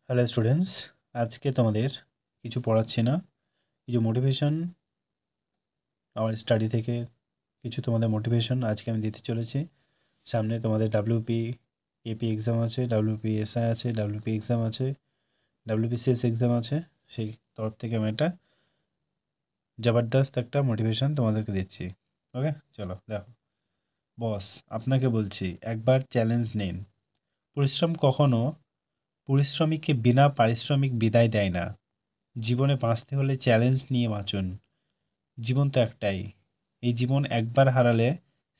Hello students, আজকে তোমাদের কিছু পড়াচ্ছি না, কিছু মোটিভেশন আমার স্টাডি থেকে কিছু তোমাদের মোটিভেশন আজকে আমি দিতে চলেছি। সামনে তোমাদের ডাব্লিউপি এপি এক্সাম আছে, ডাব্লিউপি এসআই আছে, ডাব্লিউপি এক্সাম আছে, ডাব্লিউপিসিএস এক্সাম আছে। সেই তরফ থেকে আমি একটা জবরদস্ত একটা মোটিভেশন তোমাদেরকে দিচ্ছি। ওকে, চলো দেখো। বস, আপনাকে বলছি, একবার চ্যালেঞ্জ নিন। পরিশ্রম কখনো পরিশ্রমীকে বিনা পারিশ্রমিক বিদায় দেয় না। জীবনে বাঁচতে হলে চ্যালেঞ্জ নিয়ে বাঁচুন। জীবন তো একটাই। এই জীবন একবার হারালে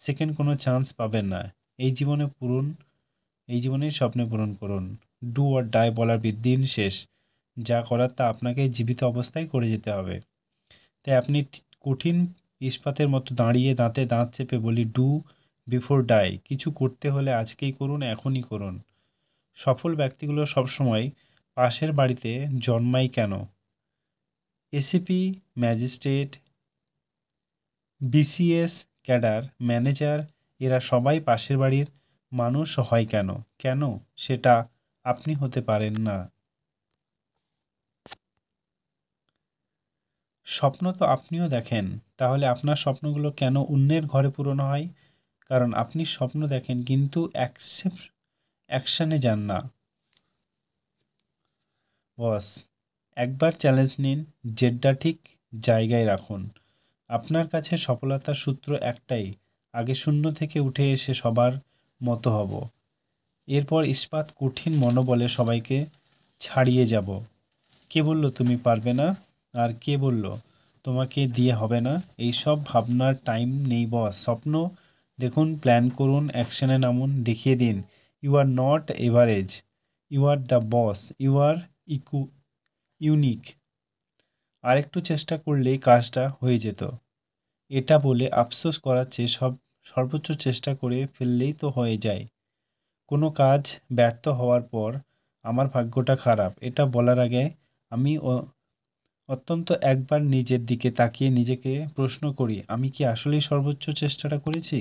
সেকেন্ড কোনো চান্স পাবেন না। এই জীবনে পূরণ এই জীবনেই স্বপ্ন পূরণ করুন। ডু অর ডাই বলার দিন শেষ। যা করার তা আপনাকে জীবিত অবস্থায় করে যেতে হবে। তাই আপনি কঠিন ইস্পাতের মতো দাঁড়িয়ে দাঁতে দাঁত চেপে বলি, ডু বিফোর ডাই। কিছু করতে হলে আজকেই করুন, এখনই করুন। সফল ব্যক্তিগুলো সবসময় পাশের বাড়িতে জন্মায় কেন? ACP, magistrate, BCS cadre, manager, এরা সবাই পাশের বাড়ির মানুষ হয় কেন? কেন সেটা আপনি হতে পারেন না? স্বপ্ন তো আপনিও দেখেন, তাহলে আপনার স্বপ্নগুলো কেন অন্যের ঘরে পূরণ হয়? কারণ আপনি স্বপ্ন দেখেন কিন্তু অ্যাকশনে যান না। বস, একবার চ্যালেঞ্জ নিন, জেডটা ঠিক জায়গায় রাখুন। আপনার কাছে সফলতার সূত্র একটাই, আগে শূন্য থেকে উঠে এসে সবার মতো হব। এরপর ইস্পাত কঠিন মনোবলে সবাইকে ছাড়িয়ে যাব। কে বলল তুমি পারবে না? আর কে বলল তোমাকে দিয়ে হবে না? এইসব ভাবনার টাইম নেই বস। স্বপ্ন দেখুন, প্ল্যান করুন, অ্যাকশনে নামুন, দেখিয়ে দিন you are not average, you are the boss, you are unique. আরেকটু চেষ্টা করলেই কাজটা হয়ে যেত। এটা বলে আফসোস করার চেয়ে সর্বোচ্চ চেষ্টা করে ফেললেই তো হয়ে যায়। কোনো কাজ ব্যর্থ হওয়ার পর আমার ভাগ্যটা খারাপ এটা বলার আগে আমি অত্যন্ত একবার নিজের দিকে তাকিয়ে নিজেকে প্রশ্ন করি, আমি কি আসলেই সর্বোচ্চ চেষ্টাটা করেছি?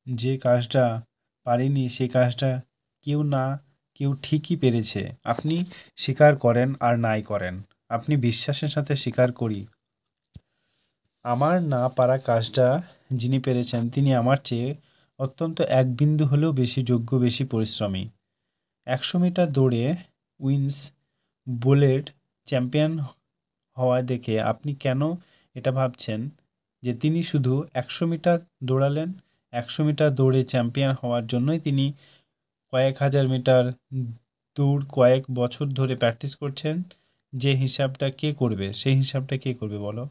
যে কাজটা পারিনি সেই কাজটা কেউ না কেউ ঠিকই পেরেছে। আপনি স্বীকার করেন আর নাই করেন, আপনি বিশ্বাসের সাথে স্বীকার করি, আমার না পারা কাজটা যিনি পেরেছেন তিনি আমার চেয়ে অত্যন্ত এক বিন্দু হলেও বেশি যোগ্য, বেশি পরিশ্রমী। 100 মিটার দৌড়ে উইন্স বোলেট চ্যাম্পিয়ন হওয়া দেখে আপনি কেন এটা ভাবছেন যে তিনি শুধু 100 মিটার দৌড়ালেন? 100 মিটার দৌড়ে চ্যাম্পিয়ন হওয়ার জন্যই তিনি কয়েক হাজার মিটার দৌড় কয়েক বছর ধরে প্র্যাকটিস করছেন। যে হিসাবটা কে করবে? সেই হিসাবটা কে করবে বলো?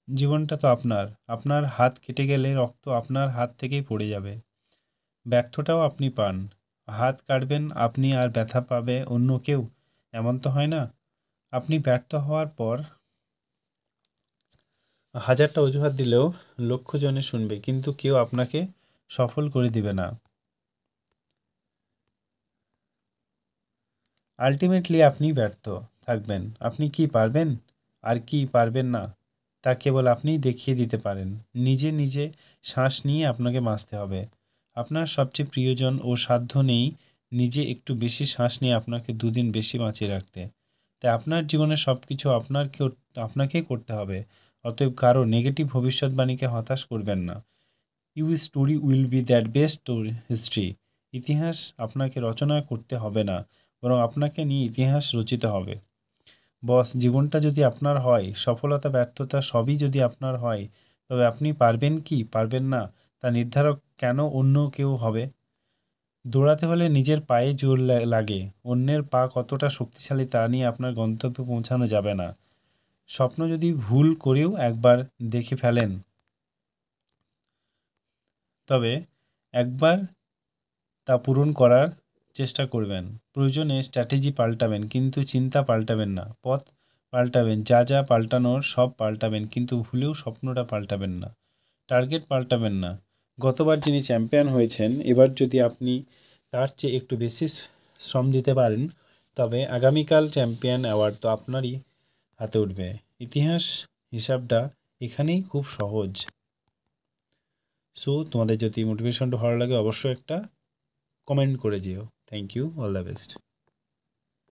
জীবনটা তো আপনার। আপনার হাত কেটে গেলে রক্ত আপনার হাত থেকেই পড়ে যাবে। ব্যর্থটাও আপনি পান। হাত কাটবেন আপনি আর ব্যথা পাবে অন্য কেউ, এমন তো হয় না। আপনি ব্যর্থ হওয়ার পর হাজারটা অজুহাত দিলেও লক্ষ জনে শুনবে, কিন্তু কেউ আপনাকে সফল করে দিবে না। আলটিমেটলি আপনি ব্যর্থ থাকবেন। আপনি কি পারবেন আর কি পারবেন না তা কেবল আপনিই দেখিয়ে দিতে পারেন। নিজে নিজে শ্বাস নিয়ে আপনাকে বাঁচতে হবে। আপনার সবচেয়ে প্রিয়জন ও সাধ্য নেই নিজে একটু বেশি শ্বাস নিয়ে আপনাকে দুদিন বেশি বাঁচিয়ে রাখতে। তাই আপনার জীবনের সব কিছু আপনাকেই করতে হবে। অতএব কারো নেগেটিভ ভবিষ্যৎবাণীকে হতাশ করবেন না। You story will be that best history. ইতিহাস আপনাকে রচনা করতে হবে না, বরং আপনাকে নিয়ে ইতিহাস রচিত হবে। বস, জীবনটা যদি আপনার হয়, সফলতা ব্যর্থতা সবই যদি আপনার হয়, তবে আপনি পারবেন কি পারবেন না তা নির্ধারক কেন অন্য কেউ হবে? দৌড়াতে হলে নিজের পায়ে জোর লাগে, অন্যের পা কতটা শক্তিশালী তা নিয়ে আপনার গন্তব্যে পৌঁছানো যাবে না। স্বপ্ন যদি ভুল করেও একবার দেখে ফেলেন, তবে একবার তা পূরণ করার চেষ্টা করবেন। প্রয়োজনে স্ট্র্যাটেজি পাল্টাবেন কিন্তু চিন্তা পাল্টাবেন না। পথ পাল্টাবেন, যা যা পাল্টানোর সব পাল্টাবেন, কিন্তু ভুলেও স্বপ্নটা পাল্টাবেন না। টার্গেট পাল্টাবেন না। গতবার যিনি চ্যাম্পিয়ন হয়েছেন, এবার যদি আপনি তার চেয়ে একটু বেশি শ্রম দিতে পারেন, তবে আগামীকাল চ্যাম্পিয়ন অ্যাওয়ার্ড তো আপনারই হাতে উঠবে। ইতিহাস হিসাবটা এখানেই খুব সহজ। সো তোমাদের যদি মোটিভেশনটা ভালো লাগে অবশ্যই একটা কমেন্ট করে যেও। Thank you, all the best.